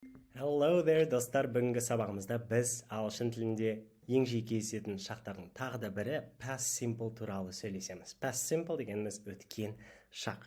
Hello there, достар. Бүгінгі сабағымызда біз ағылшын тілінде ең жиі кездесетін шақтардың тағы да бірі past simple туралы сөйлесеміз. Past simple дегеніміз өткен шақ.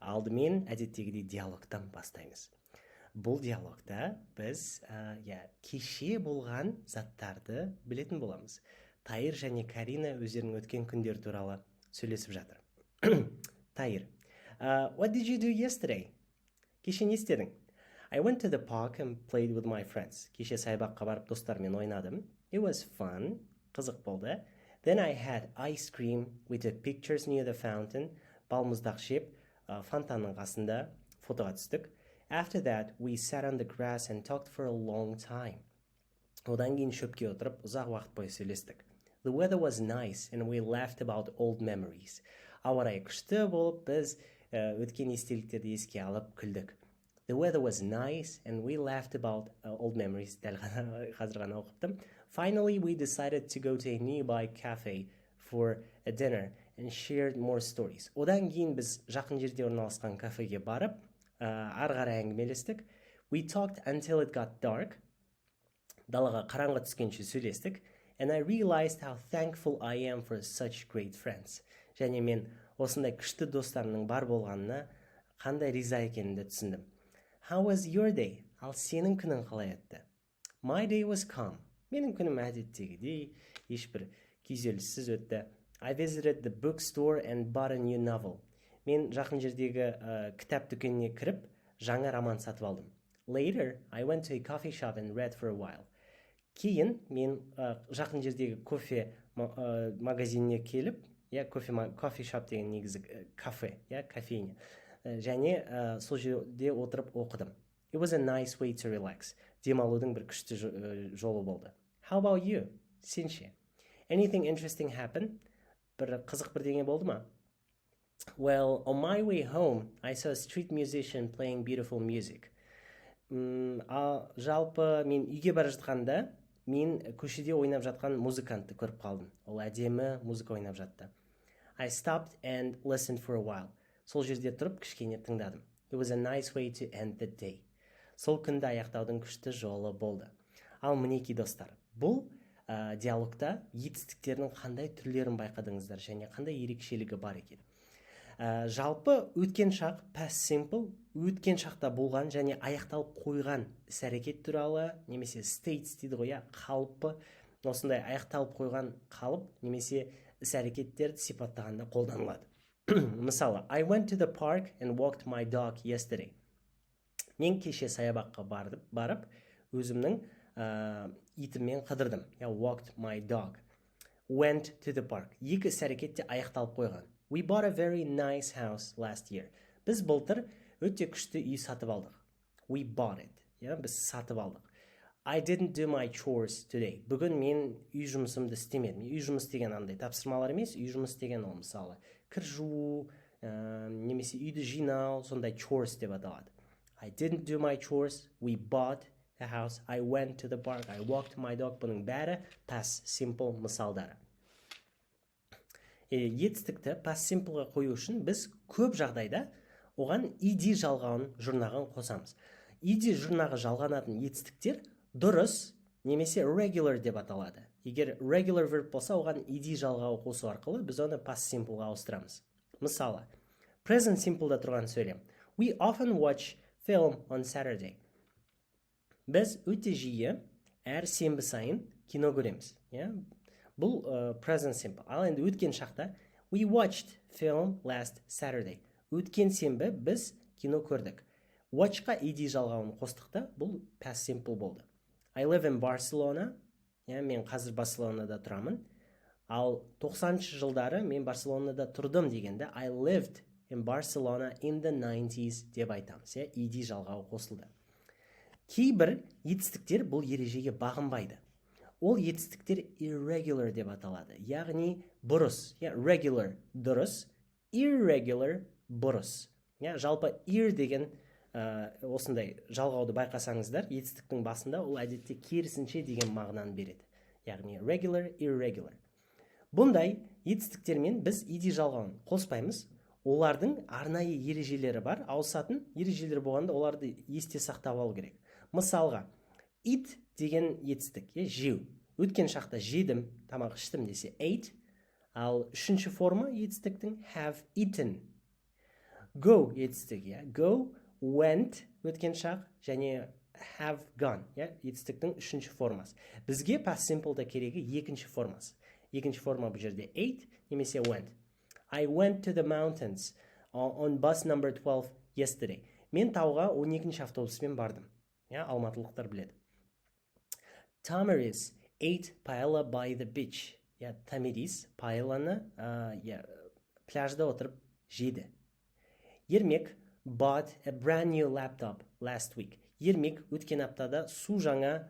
Алдымен әдеттегідей диалогтан бастаймыз. Бұл диалогта біз кеше болған заттарды білетін боламыз. Тайыр және Карина өздерінің өткен күндер туралы сөйлесіп жатыр. Тайыр, what did you do yesterday? Кеше не істедің? I went to the park and played with my friends. Кеше саябаққа барып достармен ойнадым. It was fun. Қызық болды. Then I had ice cream. We took pictures near the fountain. Балмұздақ жеп, фонтанның қасында фотоға түстік. After that, we sat on the grass and talked for a long time. Одан кейін шөпке отырып, ұзақ уақыт бойы сөйлестік. The weather was nice and we laughed about old memories. Ауа райы күшті болып, біз өткен естеліктерді еске алып күлдік. The weather was nice and we laughed about old memories. Дәл қазір ғана оқыптым. Finally, we decided to go to a nearby cafe for a dinner and shared more stories. Одан кейін біз жақын жерде орналасқан кафеге барып, ары қарай әңгімелестік. We talked until it got dark. Далаға қараңғы түскенше сөйлестік. And I realized how thankful I am for such great friends. Және мен осындай күшті достарымның бар болғанына қандай риза екенімді түсіндім. How was your day? Ал сенің күнің қалай өтті? My day was calm. Менің күнім әдеттегідей, ешбір күйзеліссіз өтті. I visited the bookstore and bought a new novel. Мен жақын жердегі кітап дүкеніне кіріп, жаңа роман сатып алдым. Later, I went to a coffee shop and read for a while. Кейін мен жақын жердегі кофе магазиніне келіп, кофе шоп деген негізі кафе, кофейня. Және сол жерде отырып оқыдым. It was a nice way to relax. Демалудың бір күшті жолы болды. How about you? Сенше? Anything interesting happen? Бір қызық бірдеңе болды ма? Well, on my way home, I saw a street musician playing beautiful music. Жалпы мен үйге бара жатқанда, мен көшеде ойнап жатқан музыкантты көріп қалдым. Ол әдемі музыка ойнап жатты. I stopped and listened for a while. Сол жерде тұрып кішкене тыңдадым. It was a nice way to end the day. Сол күнді аяқтаудың күшті жолы болды. Ал мінеки достар, бұл диалогта етістіктердің қандай түрлерін байқадыңыздар және қандай ерекшелігі бар екен. Жалпы өткен шақ, past simple, өткен шақта болған және аяқталып қойған іс-әрекет туралы, немесе states дейді ғой, қалыпы, осындай аяқталып қойған қалып, немесе іс-әрекеттерді сипаттағанда қолданылады. Мысалы, I went to the park and walked my dog yesterday. Мен кеше саябаққа барып, өзімнің итіммен қыдырдым. Walked my dog. Went to the park. Екі іс-әрекетте аяқталып қойған. We bought a very nice house last year. Біз былтыр өте күшті үй сатып алдық. We bought it. Біз сатып алдық. I didn't do my chores today. Бүгін мен үй жұмысымды істемедім. Үй жұмыс деген андай тапсырмалар емес, үй жұмыс деген ол мысалы кір жуу, немесе үйді жинау, сондай chores деп аталады. I didn't do my chores. We bought a house. I went to the park. I walked my dog. Бұның бәрі past simple мысалдары. Етістікті past simpleға қою үшін біз көп жағдайда оған ed жалғауын жұрнағын қосамыз. Ed жұрнағы жалғанатын етістіктер дұрыс немесе regular деп аталады. Егер regular verb болса, оған ed жалғауы қосу арқылы біз оны past simpleға ауыстырамыз. Мысалы, present simpleда тұрған сөйлем. We often watch film on Saturday. Біз өте жиі әр сенбі сайын кино көреміз. Бұл present simple. Ал енді өткен шақта we watched film last Saturday. Өткен сенбі біз кино көрдік. Watchқа ed жалғауын қостықта, бұл past simple болды. I live in Barcelona. Мен қазір Барселонада тұрамын. Ал 90-шы жылдары мен Барселонада тұрдым дегенде I lived in Barcelona in the 90s деп айтамыз. ed жалғауы қосылды. Кейбір етістіктер бұл ережеге бағынбайды. Ол етістіктер irregular деп аталады. Яғни бұрыс. Regular дұрыс, irregular бұрыс. Жалпы ir деген осындай жалғауды байқасаңыздар, етістіктің басында ол әдетте керісінше деген мағынаны береді. Яғни regular, irregular. Бұндай етістіктермен біз ed жалғауын қоспаймыз. Олардың арнайы ережелері бар, ауысатын ережелер болғанда оларды есте сақтап алу керек. мысалға, eat деген етістік, жеу. Өткен шақта жедім, тамақ іштім десе ate, ал үшінші форма етістіктің have eaten. Go етістік, go, went өткен шақ, және have gone, етістіктің үшінші формасы. Бізге past simple'да керегі екінші формасы. Екінші форма бұл жерде ate, немесе went. I went to the mountains on bus number 12 yesterday. Мен тауға 12-ші автобуспен бардым. Алматылықтар біледі. Tamiris ate paella by the beach. Тамирис паэлланы пляжда отырып жеді. Ермек bought a brand new laptop last week. Ермек өткен аптада су жаңа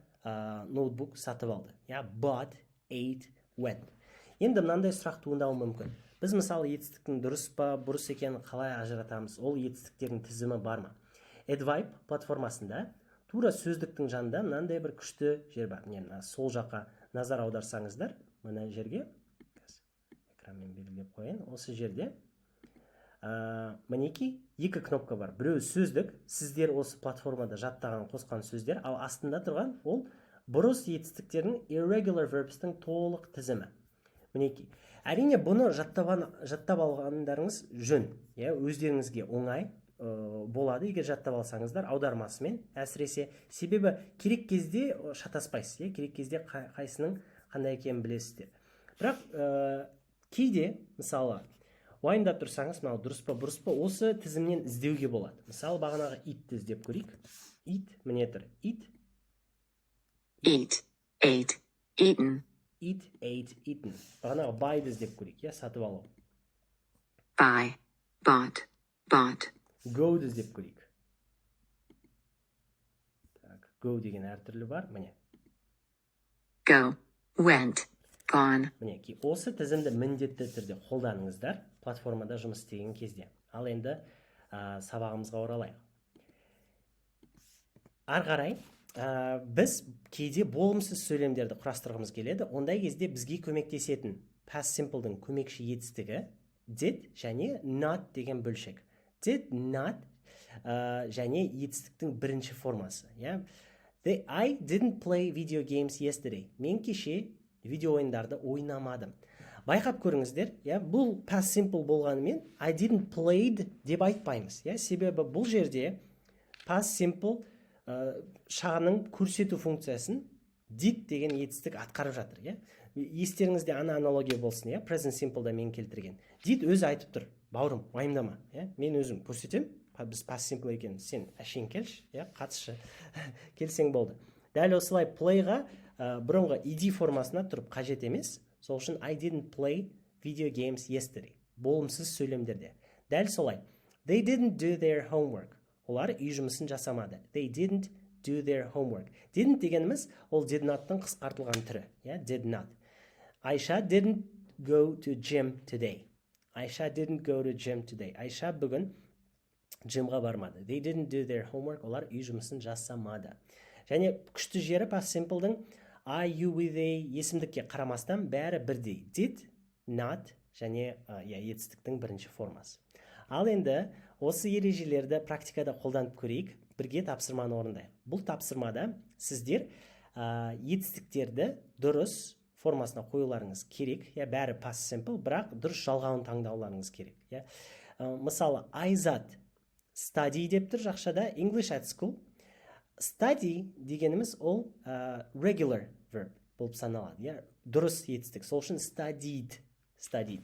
ноутбук сатып алды. Bought, ate, went. Енді мынандай сұрақ туындауы мүмкін. Біз мысалы етістіктің дұрыс па, бұрыс екенін қалай ажыратамыз? Ол етістіктердің тізімі бар ма? edvibe платформасында тура сөздіктің жанында мынандай бір күшті жер бар. Сол жаққа назар аударсаңыздар, мына жерге экранмен белгілеп қойын. Осы жерде мінекей екі кнопка бар. Біреу сөздік, сіздер осы платформада жаттаған қосқан сөздер, ал астында тұрған ол бұрыс етістіктердің irregular verbs'тің толық тізімі. Мінекей. Әрине бұны жаттап алғандарыңыз жөн. Өздеріңізге оңай болады, егер жаттап алсаңыздар аудармасымен, әсіресе себебі керек кезде шатаспайсыз, керек кезде қайсының қандай екенін білесіздер. Бірақ кейде, мысалы, уайымдап тұрсаңыз, мынау дұрыс па, бұрыс па, осы тізімнен іздеуге болады. Мысалы, бағанағы итті іздеп көрейік. Ит, міне тұр. Ит. Eat, ate, eaten. Eat, ate, eaten. Бағанағы байды іздеп көрейік, сатып алу. Buy, bought, bought. Go-ды іздеп көрейік. Go деген әртүрлі бар, міне. Go, went, gone. Мінеки, осы тізімді міндетті түрде қолданыңыздар платформада жұмыс істеген кезде. Ал енді сабағымызға оралайық. Ары қарай, біз кейде болымсыз сөйлемдерді құрастырғымыз келеді. Ондай кезде бізге көмектесетін past simple'дың көмекші етістігі did және not деген бөлшек. Did not және етістіктің бірінші формасы. I didn't play video games yesterday. Мен кеше видео ойындарды ойнамадым. Байқап көріңіздер, бұл past simple болғанымен I didn't played деп айтпаймыз. Себебі бұл жерде past simple шағының көрсету функциясын did деген етістік атқарып жатыр. Естеріңізде аналогия болсын, present simple'да мен келтірген. Did өзі айтып тұр, бауырым, уайымдама. Мен өзім көрсетем, біз past simple екен, сен әшейін келші, қатысшы, келсең болды. Дәл осылай playға бұрынғы ed формасына тұрып қажет емес. Сол үшін I didn't play video games yesterday. Болымсыз сөйлемдерде. Дәл солай. They didn't do their homework. Олар үй жұмысын жасамады. They didn't do their homework. Didn't дегеніміз ол did not-тың қысқартылған түрі. Did not. Айша didn't go to gym today. Айша didn't go to gym today. Айша бүгін джимға бармады. They didn't do their homework. Олар үй жұмысын жасамады. Және күшті жері past simple'дың I, you, we, they есімдікке қарамастан бәрі бірдей. Did, not және етістіктің бірінші формасы. Ал енді осы ережелерді практикада қолданып көрейік, бірге тапсырманы орындайық. Бұл тапсырмада сіздер етістіктерді дұрыс формасына қоюларыңыз керек. Бәрі past simple, бірақ дұрыс жалғауын таңдауларыңыз керек. Мысалы, Айзат study деп тұр жақшада, English at school. Study дегеніміз ол regular verb болып саналады. Дұрыс етістік. Сол үшін studied.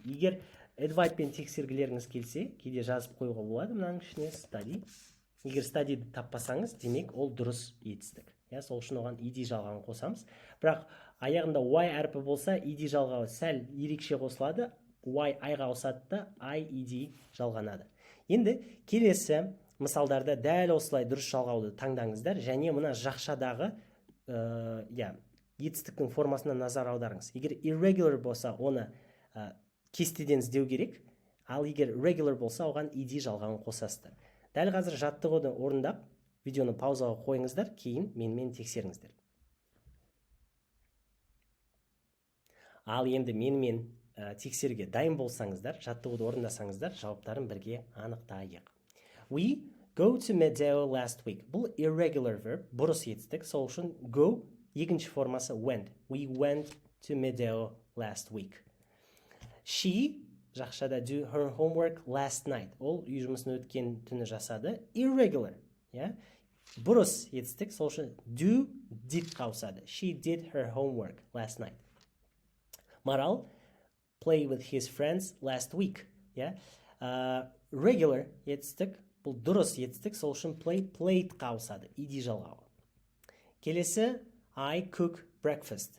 Егер edvibe пен тексергілеріңіз келсе, кейде жазып қоюға болады мынаның ішіне study. Егер study'ді таппасаңыз, демек ол дұрыс етістік. Сол үшін оған ed жалғауын қосамыз. Бірақ аяғында y әрпі болса, ed жалғауы сәл ерекше қосылады. Y айға ауысады да I ed жалғанады. Енді келесі мысалдарда дәл осылай дұрыс жалғауды таңдаңыздар және мұна жақшадағы етістіктің формасына назар аударыңыз. Егер irregular болса, оны кестеден іздеу керек, ал егер regular болса, оған ed жалғауын қосасыздар. Дәл қазір жаттығуды орындап, видеоны паузаға қойыңыздар, кейін менімен тексеріңіздер. Ал енді менімен тексеруге дайын болсаңыздар, жаттығуды орындасаңыздар, жауаптарын бірге анықтайық. We Go to Medeo last week. Бұл irregular verb, бұрыс етістік. Сол үшін go, екінші формасы went. We went to Medeo last week. She, жақшада do her homework last night. Ол үй жұмысын өткен түні жасады. Irregular. Бұрыс етістік. Сол үшін do, did қауысады. She did her homework last night. Марал, play with his friends last week. Regular етістік. Бұл дұрыс етістік, сол үшін played қауысады, иди жалғауы. Келесі, I cook breakfast.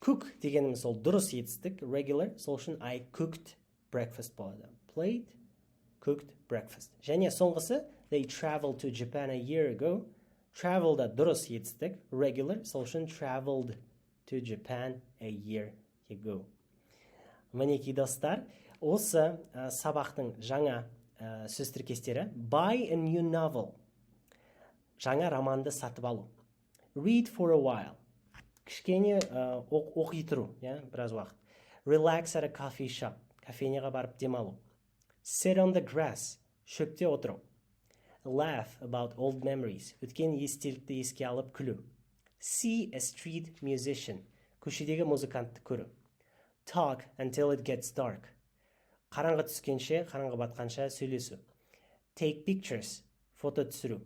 Cook дегеніміз сол дұрыс етістік, regular, сол үшін I cooked breakfast болады. Played, cooked breakfast. Және соңғысы, they traveled to Japan a year ago. Travel да дұрыс етістік, regular, сол үшін traveled to Japan a year ago. Мінекей достар, осы сабақтың жаңа сөз тіркестері. Buy a new novel. Жаңа романды сатып алу. Read for a while. Кішкене оқи тұру, біраз уақыт. Relax at a coffee shop. Кафенеға барып демалу. Sit on the grass. Шөпте отыру. Laugh about old memories. Өткен естелікті еске алып күлу. See a street musician. Көшедегі музыкантты көру. Talk until it gets dark. Қараңғы түскенше, қараңғы батқанша сөйлесу. Take pictures, фото түсіру.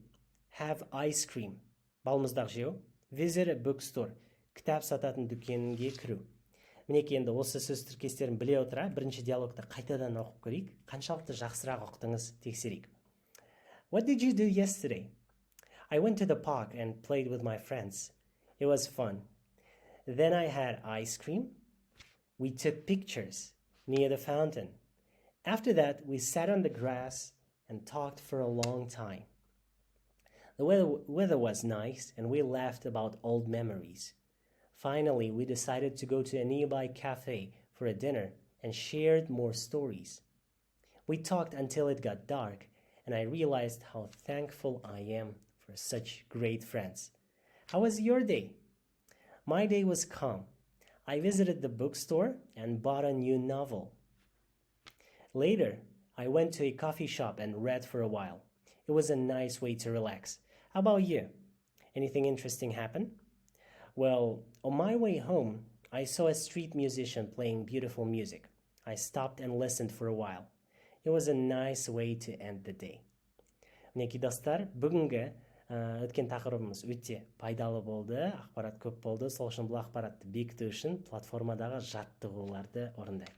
Have ice cream, балмұздақ жеу. Visit a bookstore, кітап сататын дүкенге кіру. Мінекей енді осы сөз тіркестерін біле отыра, бірінші диалогты қайтадан оқып көрейік. Қаншалықты жақсырақ ұқтыңыз тексерейік. What did you do yesterday? I went to the park and played with my friends. It was fun. Then I had ice cream. We took pictures near the fountain. After that, we sat on the grass and talked for a long time. The weather was nice, and we laughed about old memories. Finally, we decided to go to a nearby cafe for a dinner and shared more stories. We talked until it got dark, and I realized how thankful I am for such great friends. How was your day? My day was calm. I visited the bookstore and bought a new novel. Later, I went to a coffee shop and read for a while. It was a nice way to relax. How about you? Anything interesting happen? Well, on my way home, I saw a street musician playing beautiful music. I stopped and listened for a while. It was a nice way to end the day. Мінекей достар, бүгінгі өткен тақырыбымыз өте пайдалы болды, ақпарат көп болды. Сол үшін бұл ақпаратты бекіту үшін платформадағы жаттығуларды орындайық.